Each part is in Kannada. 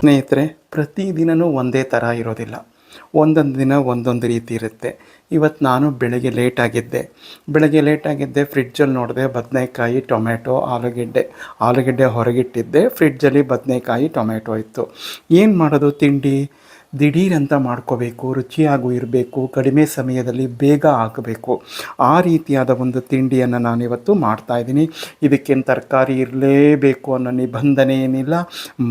ಸ್ನೇಹಿತರೆ, ಪ್ರತಿದಿನವೂ ಒಂದೇ ಥರ ಇರೋದಿಲ್ಲ. ಒಂದೊಂದು ದಿನ ಒಂದೊಂದು ರೀತಿ ಇರುತ್ತೆ. ಇವತ್ತು ನಾನು ಬೆಳಗ್ಗೆ ಲೇಟಾಗಿದ್ದೆ, ಫ್ರಿಡ್ಜಲ್ಲಿ ನೋಡಿದೆ ಬದನೇಕಾಯಿ, ಟೊಮೆಟೊ, ಆಲೂಗೆಡ್ಡೆ ಹೊರಗಿಟ್ಟಿದ್ದೆ. ಫ್ರಿಡ್ಜಲ್ಲಿ ಬದನೇಕಾಯಿ, ಟೊಮೆಟೊ ಇತ್ತು. ಏನು ಮಾಡೋದು ತಿಂಡಿ? ದಿಢೀರಂತ ಮಾಡ್ಕೋಬೇಕು, ರುಚಿಯಾಗೂ ಇರಬೇಕು, ಕಡಿಮೆ ಸಮಯದಲ್ಲಿ ಬೇಗ ಆಗಬೇಕು. ಆ ರೀತಿಯಾದ ಒಂದು ತಿಂಡಿಯನ್ನು ನಾನಿವತ್ತು ಮಾಡ್ತಾಯಿದ್ದೀನಿ. ಇದಕ್ಕೇನು ತರಕಾರಿ ಇರಲೇಬೇಕು ಅನ್ನೋ ನಿಬಂಧನೆ ಏನಿಲ್ಲ.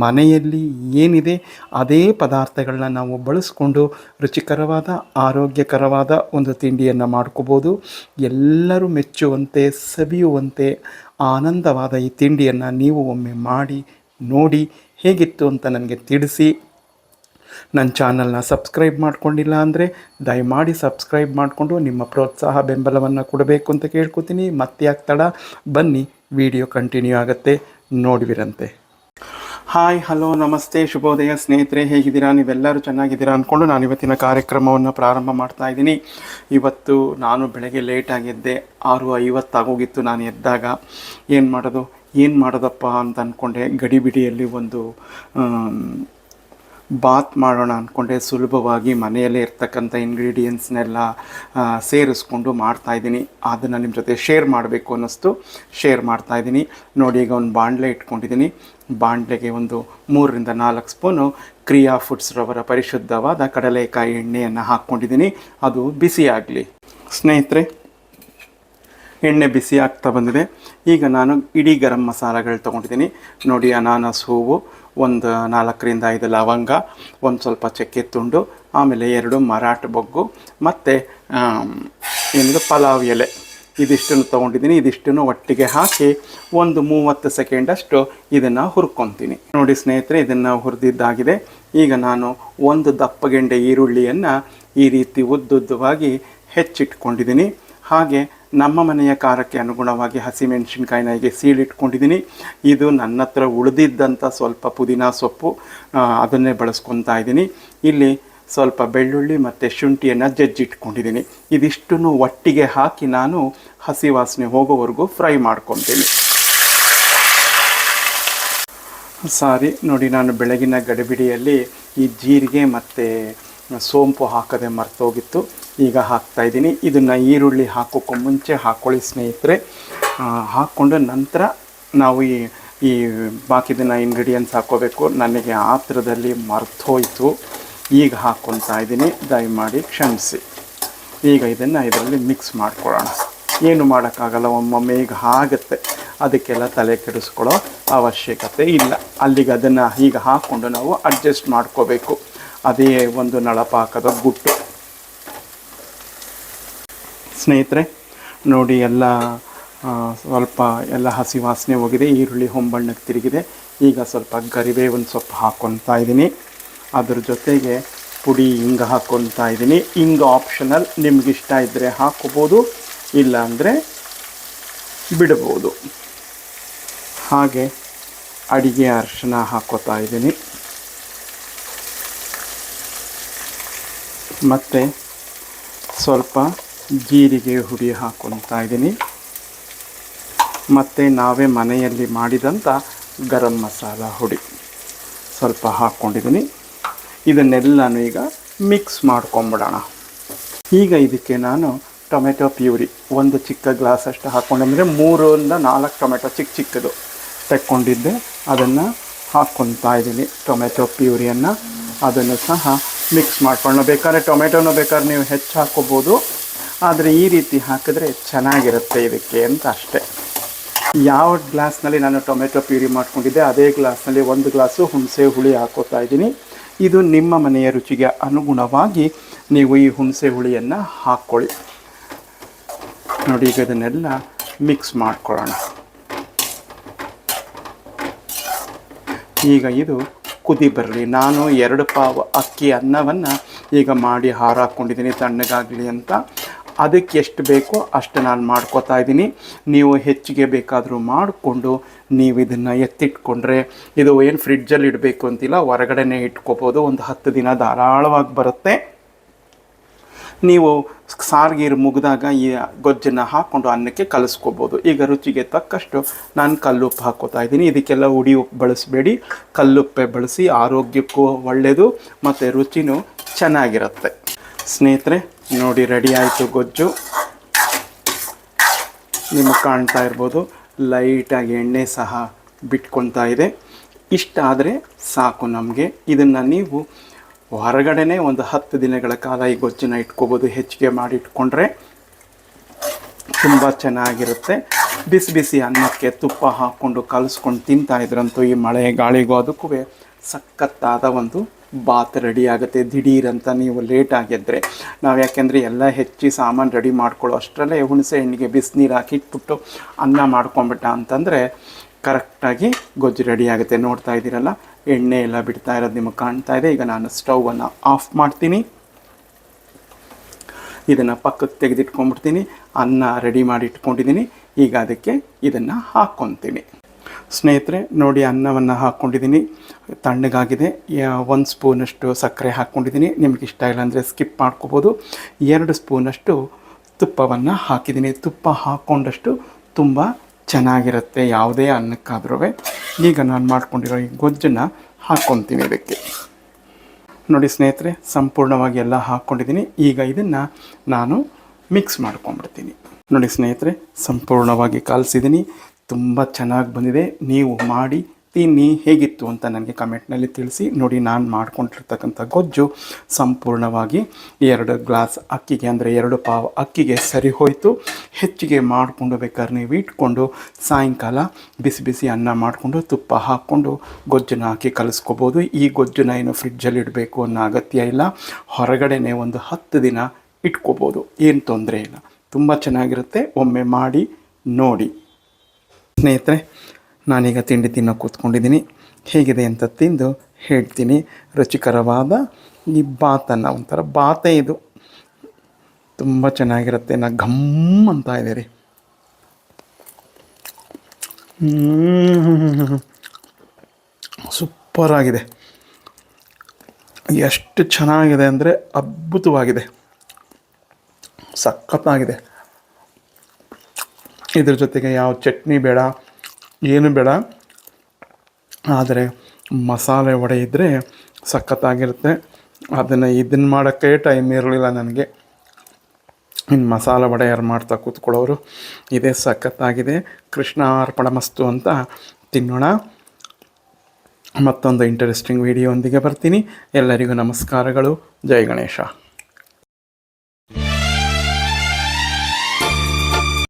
ಮನೆಯಲ್ಲಿ ಏನಿದೆ ಅದೇ ಪದಾರ್ಥಗಳನ್ನ ನಾವು ಬಳಸ್ಕೊಂಡು ರುಚಿಕರವಾದ, ಆರೋಗ್ಯಕರವಾದ ಒಂದು ತಿಂಡಿಯನ್ನು ಮಾಡ್ಕೋಬೋದು. ಎಲ್ಲರೂ ಮೆಚ್ಚುವಂತೆ, ಸವಿಯುವಂತೆ ಆನಂದವಾದ ಈ ತಿಂಡಿಯನ್ನು ನೀವು ಒಮ್ಮೆ ಮಾಡಿ ನೋಡಿ, ಹೇಗಿತ್ತು ಅಂತ ನನಗೆ ತಿಳಿಸಿ. ನನ್ನ ಚಾನಲ್ನ ಸಬ್ಸ್ಕ್ರೈಬ್ ಮಾಡ್ಕೊಂಡಿಲ್ಲ ಅಂದರೆ ದಯಮಾಡಿ ಸಬ್ಸ್ಕ್ರೈಬ್ ಮಾಡಿಕೊಂಡು ನಿಮ್ಮ ಪ್ರೋತ್ಸಾಹ ಬೆಂಬಲವನ್ನು ಕೊಡಬೇಕು ಅಂತ ಕೇಳ್ಕೊತೀನಿ. ಮತ್ತೆ ಯಾಕೆ ತಡ, ಬನ್ನಿ ವಿಡಿಯೋ ಕಂಟಿನ್ಯೂ ಆಗುತ್ತೆ, ನೋಡುವಿರಂತೆ. ಹಾಯ್, ಹಲೋ, ನಮಸ್ತೆ, ಶುಭೋದಯ ಸ್ನೇಹಿತರೆ, ಹೇಗಿದ್ದೀರಾ? ನೀವೆಲ್ಲರೂ ಚೆನ್ನಾಗಿದ್ದೀರಾ ಅಂದ್ಕೊಂಡು ನಾನು ಇವತ್ತಿನ ಕಾರ್ಯಕ್ರಮವನ್ನು ಪ್ರಾರಂಭ ಮಾಡ್ತಾಯಿದ್ದೀನಿ. ಇವತ್ತು ನಾನು ಬೆಳಗ್ಗೆ ಲೇಟಾಗಿದ್ದೆ, 6:50 ಆಗೋಗಿತ್ತು ನಾನು ಎದ್ದಾಗ. ಏನು ಮಾಡೋದಪ್ಪ ಅಂತ ಅಂದ್ಕೊಂಡೆ. ಗಡಿಬಿಡಿಯಲ್ಲಿ ಒಂದು ಬಾತ್ ಮಾಡೋಣ ಅಂದ್ಕೊಂಡೆ. ಸುಲಭವಾಗಿ ಮನೆಯಲ್ಲೇ ಇರ್ತಕ್ಕಂಥ ಇಂಗ್ರೀಡಿಯೆಂಟ್ಸ್ನೆಲ್ಲ ಸೇರಿಸ್ಕೊಂಡು ಮಾಡ್ತಾಯಿದ್ದೀನಿ. ಅದನ್ನು ನಿಮ್ಮ ಜೊತೆ ಶೇರ್ ಮಾಡಬೇಕು ಅನ್ನಿಸ್ತು, ಶೇರ್ ಮಾಡ್ತಾಯಿದ್ದೀನಿ. ನೋಡಿ, ಈಗ ಒಂದು ಬಾಣಲೆ ಇಟ್ಕೊಂಡಿದ್ದೀನಿ. ಬಾಣಲೆಗೆ ಒಂದು 3-4 ಸ್ಪೂನು ಕ್ರಿಯಾ ಫುಡ್ಸ್ ರವರ ಪರಿಶುದ್ಧವಾದ ಕಡಲೆಕಾಯಿ ಎಣ್ಣೆಯನ್ನು ಹಾಕ್ಕೊಂಡಿದ್ದೀನಿ. ಅದು ಬಿಸಿಯಾಗಲಿ. ಸ್ನೇಹಿತರೆ, ಎಣ್ಣೆ ಬಿಸಿ ಆಗ್ತಾ ಬಂದಿದೆ. ಈಗ ನಾನು ಇಡೀ ಗರಂ ಮಸಾಲೆಗಳು ತೊಗೊಂಡಿದ್ದೀನಿ. ನೋಡಿ, ಅನಾನಸ್ ಹೂವು, ಒಂದು 4-5 ಲವಂಗ, ಒಂದು ಸ್ವಲ್ಪ ಚಕ್ಕೆ ತುಂಡು, ಆಮೇಲೆ 2 ಮರಾಠ ಬೊಗ್ಗು, ಮತ್ತು ಪಲಾವ್ ಎಲೆ, ಇದಿಷ್ಟನ್ನು ತೊಗೊಂಡಿದ್ದೀನಿ. ಇದಿಷ್ಟನ್ನು ಒಟ್ಟಿಗೆ ಹಾಕಿ ಒಂದು 30 ಸೆಕೆಂಡಷ್ಟು ಇದನ್ನು ಹುರ್ಕೊತೀನಿ. ನೋಡಿ ಸ್ನೇಹಿತರೆ, ಇದನ್ನು ಹುರಿದಿದ್ದಾಗಿದೆ. ಈಗ ನಾನು ಒಂದು ದಪ್ಪಗೆಂಡೆ ಈರುಳ್ಳಿಯನ್ನು ಈ ರೀತಿ ಉದ್ದುದ್ದವಾಗಿ ಹೆಚ್ಚಿಟ್ಕೊಂಡಿದ್ದೀನಿ. ಹಾಗೆ ನಮ್ಮ ಮನೆಯ ಖಾರಕ್ಕೆ ಅನುಗುಣವಾಗಿ ಹಸಿಮೆಣಸಿನ್ಕಾಯಿನ ಹೀಗೆ ಸೀಳಿಟ್ಕೊಂಡಿದ್ದೀನಿ. ಇದು ನನ್ನ ಹತ್ರ ಉಳಿದಿದ್ದಂಥ ಸ್ವಲ್ಪ ಪುದೀನ ಸೊಪ್ಪು, ಅದನ್ನೇ ಬಳಸ್ಕೊತಾ ಇದ್ದೀನಿ. ಇಲ್ಲಿ ಸ್ವಲ್ಪ ಬೆಳ್ಳುಳ್ಳಿ ಮತ್ತು ಶುಂಠಿಯನ್ನು ಜಜ್ಜಿಟ್ಕೊಂಡಿದ್ದೀನಿ. ಇದಿಷ್ಟನ್ನು ಒಟ್ಟಿಗೆ ಹಾಕಿ ನಾನು ಹಸಿ ವಾಸನೆ ಹೋಗೋವರೆಗೂ ಫ್ರೈ ಮಾಡ್ಕೊತೀನಿ. ನೋಡಿ, ನಾನು ಬೆಳಗಿನ ಗಡಿಬಿಡಿಯಲ್ಲಿ ಈ ಜೀರಿಗೆ ಮತ್ತು ಸೋಂಪು ಹಾಕದೆ ಮರ್ತೋಗಿತ್ತು. ಈಗ ಹಾಕ್ತಾಯಿದ್ದೀನಿ. ಇದನ್ನು ಈರುಳ್ಳಿ ಹಾಕೋಕ್ಕೂ ಮುಂಚೆ ಹಾಕ್ಕೊಳ್ಳಿ ಸ್ನೇಹಿತರೆ. ಹಾಕ್ಕೊಂಡು ನಂತರ ನಾವು ಈ ಬಾಕಿದನ್ನು ಇಂಗ್ರೀಡಿಯೆಂಟ್ಸ್ ಹಾಕ್ಕೋಬೇಕು. ನನಗೆ ಆತ್ರದಲ್ಲಿ ಮರ್ತೋಯ್ತು. ಈಗ ಹಾಕ್ಕೊತಾ ಇದ್ದೀನಿ, ದಯಮಾಡಿ ಕ್ಷಮಿಸಿ. ಈಗ ಇದರಲ್ಲಿ ಮಿಕ್ಸ್ ಮಾಡ್ಕೊಳ್ಳೋಣ. ಏನು ಮಾಡೋಕ್ಕಾಗಲ್ಲ, ಒಮ್ಮೊಮ್ಮೆ ಈಗ ಆಗುತ್ತೆ. ಅದಕ್ಕೆಲ್ಲ ತಲೆ ಕೆಡಿಸ್ಕೊಳ್ಳೋ ಅವಶ್ಯಕತೆ ಇಲ್ಲ. ಅಲ್ಲಿಗೆ ಅದನ್ನು ಈಗ ಹಾಕ್ಕೊಂಡು ನಾವು ಅಡ್ಜಸ್ಟ್ ಮಾಡ್ಕೋಬೇಕು. ಅದೇ ಒಂದು ನಳಪಾಕದ ಗುಟ್ಟು. ಸ್ನೇಹಿತರೆ ನೋಡಿ, ಸ್ವಲ್ಪ ಹಸಿ ವಾಸನೆ ಹೋಗಿದೆ, ಈರುಳ್ಳಿ ಹೊಂಬಣ್ಣಕ್ಕೆ ತಿರುಗಿದೆ. ಈಗ ಸ್ವಲ್ಪ ಕರಿಬೇವಿನ ಸೊಪ್ಪು ಹಾಕ್ಕೊತಾ ಇದ್ದೀನಿ. ಅದ್ರ ಜೊತೆಗೆ ಪುಡಿ ಹಿಂಗೆ ಹಾಕ್ಕೊತಾ ಇದ್ದೀನಿ. ಹಿಂಗೆ ಆಪ್ಷನಲ್, ನಿಮಗಿಷ್ಟ ಇದ್ದರೆ ಹಾಕ್ಕೋಬೋದು, ಇಲ್ಲ ಅಂದರೆ ಬಿಡ್ಬೋದು. ಹಾಗೆ ಅಡಿಗೆ ಅರಿಶಿನ ಹಾಕ್ಕೋತಾ ಇದ್ದೀನಿ. ಮತ್ತು ಸ್ವಲ್ಪ ಜೀರಿಗೆ ಹುಡಿ ಹಾಕ್ಕೊತಾ ಇದ್ದೀನಿ. ಮತ್ತು ನಾವೇ ಮನೆಯಲ್ಲಿ ಮಾಡಿದಂಥ ಗರಂ ಮಸಾಲ ಹುಡಿ ಸ್ವಲ್ಪ ಹಾಕ್ಕೊಂಡಿದ್ದೀನಿ. ಇದನ್ನೆಲ್ಲನೂ ಈಗ ಮಿಕ್ಸ್ ಮಾಡ್ಕೊಂಬಿಡೋಣ. ಈಗ ಇದಕ್ಕೆ ನಾನು ಟೊಮೆಟೊ ಪ್ಯೂರಿ ಒಂದು ಚಿಕ್ಕ ಗ್ಲಾಸಷ್ಟು ಹಾಕ್ಕೊಂಡಂದರೆ 3-4 ಟೊಮೆಟೊ ಚಿಕ್ಕದು ತೆಕ್ಕೊಂಡಿದ್ದೆ, ಅದನ್ನು ಹಾಕ್ಕೊತಾ ಇದ್ದೀನಿ. ಟೊಮೆಟೊ ಪ್ಯೂರಿಯನ್ನು ಅದನ್ನು ಸಹ ಮಿಕ್ಸ್ ಮಾಡ್ಕೊಳ್ಳೋಣ. ಟೊಮೆಟೊನೂ ಬೇಕಾದ್ರೆ ನೀವು ಹೆಚ್ಚು ಹಾಕ್ಕೋಬೋದು, ಆದರೆ ಈ ರೀತಿ ಹಾಕಿದ್ರೆ ಚೆನ್ನಾಗಿರುತ್ತೆ ಇದಕ್ಕೆ ಅಂತ ಅಷ್ಟೇ. ಯಾವ ಗ್ಲಾಸ್ನಲ್ಲಿ ನಾನು ಟೊಮೆಟೊ ಪ್ಯೂರಿ ಮಾಡ್ಕೊಂಡಿದ್ದೆ ಅದೇ ಗ್ಲಾಸ್ನಲ್ಲಿ 1 ಗ್ಲಾಸು ಹುಣಸೆ ಹುಳಿ ಹಾಕ್ಕೋತಾ ಇದ್ದೀನಿ. ಇದು ನಿಮ್ಮ ಮನೆಯ ರುಚಿಗೆ ಅನುಗುಣವಾಗಿ ನೀವು ಈ ಹುಣಸೆ ಹುಳಿಯನ್ನು ಹಾಕ್ಕೊಳ್ಳಿ. ನೋಡಿ, ಈಗ ಇದನ್ನೆಲ್ಲ ಮಿಕ್ಸ್ ಮಾಡ್ಕೊಳ್ಳೋಣ. ಈಗ ಇದು ಕುದಿ ಬರಲಿ. ನಾನು 2 ಪಾವು ಅಕ್ಕಿ ಅನ್ನವನ್ನು ಈಗ ಮಾಡಿ ಹಾರಾಕೊಂಡಿದ್ದೀನಿ ತಣ್ಣಗಾಗಲಿ ಅಂತ. ಅದಕ್ಕೆ ಎಷ್ಟು ಬೇಕೋ ಅಷ್ಟು ನಾನು ಮಾಡ್ಕೋತಾ ಇದ್ದೀನಿ. ನೀವು ಹೆಚ್ಚಿಗೆ ಬೇಕಾದರೂ ಮಾಡಿಕೊಂಡು ನೀವು ಇದನ್ನು ಎತ್ತಿಟ್ಕೊಂಡ್ರೆ, ಇದು ಏನು ಫ್ರಿಡ್ಜಲ್ಲಿ ಇಡಬೇಕು ಅಂತಿಲ್ಲ, ಹೊರಗಡೆನೇ ಇಟ್ಕೋಬೋದು. ಒಂದು 10 ದಿನ ಧಾರಾಳವಾಗಿ ಬರುತ್ತೆ. ನೀವು ಸಾರ್ಗೀರು ಮುಗಿದಾಗ ಈ ಗೊಜ್ಜನ್ನು ಹಾಕ್ಕೊಂಡು ಅನ್ನಕ್ಕೆ ಕಲಿಸ್ಕೋಬೋದು. ಈಗ ರುಚಿಗೆ ತಕ್ಕಷ್ಟು ನಾನು ಕಲ್ಲುಪ್ಪು ಹಾಕ್ಕೋತಾ ಇದ್ದೀನಿ. ಇದಕ್ಕೆಲ್ಲ ಹುಡಿ ಉಪ್ಪು ಬಳಸಬೇಡಿ, ಕಲ್ಲುಪ್ಪೆ ಬಳಸಿ, ಆರೋಗ್ಯಕ್ಕೂ ಒಳ್ಳೆಯದು ಮತ್ತು ರುಚಿನೂ ಚೆನ್ನಾಗಿರುತ್ತೆ. ಸ್ನೇಹಿತರೆ ನೋಡಿ, ರೆಡಿ ಆಯಿತು ಗೊಜ್ಜು. ನಿಮಗೆ ಕಾಣ್ತಾ ಇರ್ಬೋದು, ಲೈಟಾಗಿ ಎಣ್ಣೆ ಸಹ ಬಿಟ್ಕೊತಾ ಇದೆ. ಇಷ್ಟ ಆದರೆ ಸಾಕು ನಮಗೆ. ಇದನ್ನು ನೀವು ಹೊರಗಡೆನೇ ಒಂದು 10 ದಿನಗಳ ಕಾಲ ಈ ಗೊಜ್ಜನ್ನು ಇಟ್ಕೋಬೋದು. ಹೆಚ್ಚಿಗೆ ಮಾಡಿ ಇಟ್ಕೊಂಡ್ರೆ ತುಂಬ ಚೆನ್ನಾಗಿರುತ್ತೆ. ಬಿಸಿ ಬಿಸಿ ಅನ್ನಕ್ಕೆ ತುಪ್ಪ ಹಾಕ್ಕೊಂಡು ಕಲಿಸ್ಕೊಂಡು ತಿಂತಾಯಿದ್ರಂತೂ ಈ ಮಳೆ ಗಾಳಿಗೂ ಅದಕ್ಕೂ ಸಖತ್ತಾದ ಒಂದು ಬಾತ್ ರೆಡಿ ಆಗುತ್ತೆ. ದಿಢೀರಂತ ನೀವು ಲೇಟಾಗಿದ್ದರೆ ನಾವು, ಯಾಕೆಂದರೆ ಎಲ್ಲ ಹೆಚ್ಚಿ ಸಾಮಾನು ರೆಡಿ ಮಾಡ್ಕೊಳ್ಳೋ ಅಷ್ಟರಲ್ಲೇ ಹುಣಸೆ ಹಣ್ಣಿಗೆ ಬಿಸಿನೀರು ಹಾಕಿ ಇಟ್ಬಿಟ್ಟು ಅನ್ನ ಮಾಡ್ಕೊಂಬಿಟ್ಟ ಅಂತಂದರೆ ಕರೆಕ್ಟಾಗಿ ಗೊಜ್ಜು ರೆಡಿ ಆಗುತ್ತೆ. ನೋಡ್ತಾ ಇದ್ದೀರಲ್ಲ, ಎಣ್ಣೆ ಎಲ್ಲ ಬಿಡ್ತಾ ಇರೋದು ನಿಮಗೆ ಕಾಣ್ತಾ ಇದೆ. ಈಗ ನಾನು ಸ್ಟವನ್ನು ಆಫ್ ಮಾಡ್ತೀನಿ. ಇದನ್ನು ಪಕ್ಕಕ್ಕೆ ತೆಗೆದಿಟ್ಕೊಂಡ್ಬಿಡ್ತೀನಿ. ಅನ್ನ ರೆಡಿ ಮಾಡಿ ಇಟ್ಕೊಂಡಿದ್ದೀನಿ. ಈಗ ಅದಕ್ಕೆ ಇದನ್ನು ಹಾಕ್ಕೊತೀನಿ. ಸ್ನೇಹಿತರೆ ನೋಡಿ, ಅನ್ನವನ್ನು ಹಾಕ್ಕೊಂಡಿದ್ದೀನಿ, ತಣ್ಣಗಾಗಿದೆ. 1 ಸ್ಪೂನಷ್ಟು ಸಕ್ಕರೆ ಹಾಕ್ಕೊಂಡಿದ್ದೀನಿ. ನಿಮ್ಗೆ ಇಷ್ಟ ಇಲ್ಲ ಅಂದರೆ ಸ್ಕಿಪ್ ಮಾಡ್ಕೋಬೋದು. 2 ಸ್ಪೂನಷ್ಟು ತುಪ್ಪವನ್ನು ಹಾಕಿದ್ದೀನಿ. ತುಪ್ಪ ಹಾಕ್ಕೊಂಡಷ್ಟು ತುಂಬ ಚೆನ್ನಾಗಿರುತ್ತೆ ಯಾವುದೇ ಅನ್ನಕ್ಕಾದ್ರೂ. ಈಗ ನಾನು ಮಾಡ್ಕೊಂಡಿರೋ ಈ ಗೊಜ್ಜನ್ನು ಹಾಕ್ಕೊತೀನಿ ಇದಕ್ಕೆ. ನೋಡಿ ಸ್ನೇಹಿತರೆ, ಸಂಪೂರ್ಣವಾಗಿ ಎಲ್ಲ ಹಾಕ್ಕೊಂಡಿದ್ದೀನಿ. ಈಗ ಇದನ್ನು ನಾನು ಮಿಕ್ಸ್ ಮಾಡ್ಕೊಂಡ್ಬಿಡ್ತೀನಿ. ನೋಡಿ ಸ್ನೇಹಿತರೆ, ಸಂಪೂರ್ಣವಾಗಿ ಕಲಸಿದ್ದೀನಿ. ತುಂಬ ಚೆನ್ನಾಗಿ ಬಂದಿದೆ. ನೀವು ಮಾಡಿ ತಿನ್ನಿ, ಹೇಗಿತ್ತು ಅಂತ ನನಗೆ ಕಮೆಂಟ್ನಲ್ಲಿ ತಿಳಿಸಿ. ನೋಡಿ, ನಾನು ಮಾಡ್ಕೊಂಡಿರ್ತಕ್ಕಂಥ ಗೊಜ್ಜು ಸಂಪೂರ್ಣವಾಗಿ 2 ಗ್ಲಾಸ್ ಅಕ್ಕಿಗೆ, ಅಂದರೆ 2 ಪಾವ್ ಅಕ್ಕಿಗೆ ಸರಿ ಹೋಯಿತು. ಹೆಚ್ಚಿಗೆ ಮಾಡಿಕೊಂಡು ಬೇಕಾದ್ರೆ ನೀವು ಇಟ್ಕೊಂಡು ಸಾಯಂಕಾಲ ಬಿಸಿ ಬಿಸಿ ಅನ್ನ ಮಾಡಿಕೊಂಡು ತುಪ್ಪ ಹಾಕ್ಕೊಂಡು ಗೊಜ್ಜನ್ನು ಹಾಕಿ ಕಲಿಸ್ಕೋಬೋದು. ಈ ಗೊಜ್ಜನ್ನು ಏನು ಫ್ರಿಡ್ಜಲ್ಲಿ ಇಡಬೇಕು ಅನ್ನೋ ಅಗತ್ಯ ಇಲ್ಲ. ಹೊರಗಡೆನೇ ಒಂದು 10 ದಿನ ಇಟ್ಕೋಬೋದು, ಏನು ತೊಂದರೆ ಇಲ್ಲ. ತುಂಬ ಚೆನ್ನಾಗಿರುತ್ತೆ. ಒಮ್ಮೆ ಮಾಡಿ ನೋಡಿ. ಸ್ನೇಹಿತರೆ, ನಾನೀಗ ತಿಂಡಿ ತಿನ್ನೋ ಕೂತ್ಕೊಂಡಿದ್ದೀನಿ. ಹೇಗಿದೆ ಅಂತ ತಿಂದು ಹೇಳ್ತೀನಿ. ರುಚಿಕರವಾದ ಈ ಬಾತನ್ನು, ಒಂಥರ ಬಾತೇ ಇದು, ತುಂಬ ಚೆನ್ನಾಗಿರುತ್ತೆ. ನಾ ಘಮ್ ಅಂತ ಇದೆ ರೀ. ಸೂಪರಾಗಿದೆ. ಎಷ್ಟು ಚೆನ್ನಾಗಿದೆ ಅಂದರೆ ಅದ್ಭುತವಾಗಿದೆ, ಸಖತ್ತಾಗಿದೆ. ಇದ್ರ ಜೊತೆಗೆ ಯಾವ ಚಟ್ನಿ ಬೇಡ, ಏನು ಬೇಡ. ಆದರೆ ಮಸಾಲೆ ವಡೆ ಇದ್ದರೆ ಸಖತ್ತಾಗಿರುತ್ತೆ. ಇದನ್ನು ಮಾಡೋಕ್ಕೆ ಟೈಮ್ ಇರಲಿಲ್ಲ ನನಗೆ. ಇನ್ನು ಮಸಾಲೆ ವಡೆ ಯಾರು ಮಾಡ್ತಾ ಕೂತ್ಕೊಳ್ಳೋರು. ಇದೇ ಸಖತ್ತಾಗಿದೆ. ಕೃಷ್ಣ ಅರ್ಪಣಮಸ್ತು ಅಂತ ತಿನ್ನೋಣ. ಮತ್ತೊಂದು ಇಂಟ್ರೆಸ್ಟಿಂಗ್ ವಿಡಿಯೋ ಒಂದಿಗೆ ಬರ್ತೀನಿ. ಎಲ್ಲರಿಗೂ ನಮಸ್ಕಾರಗಳು. ಜೈ ಗಣೇಶ.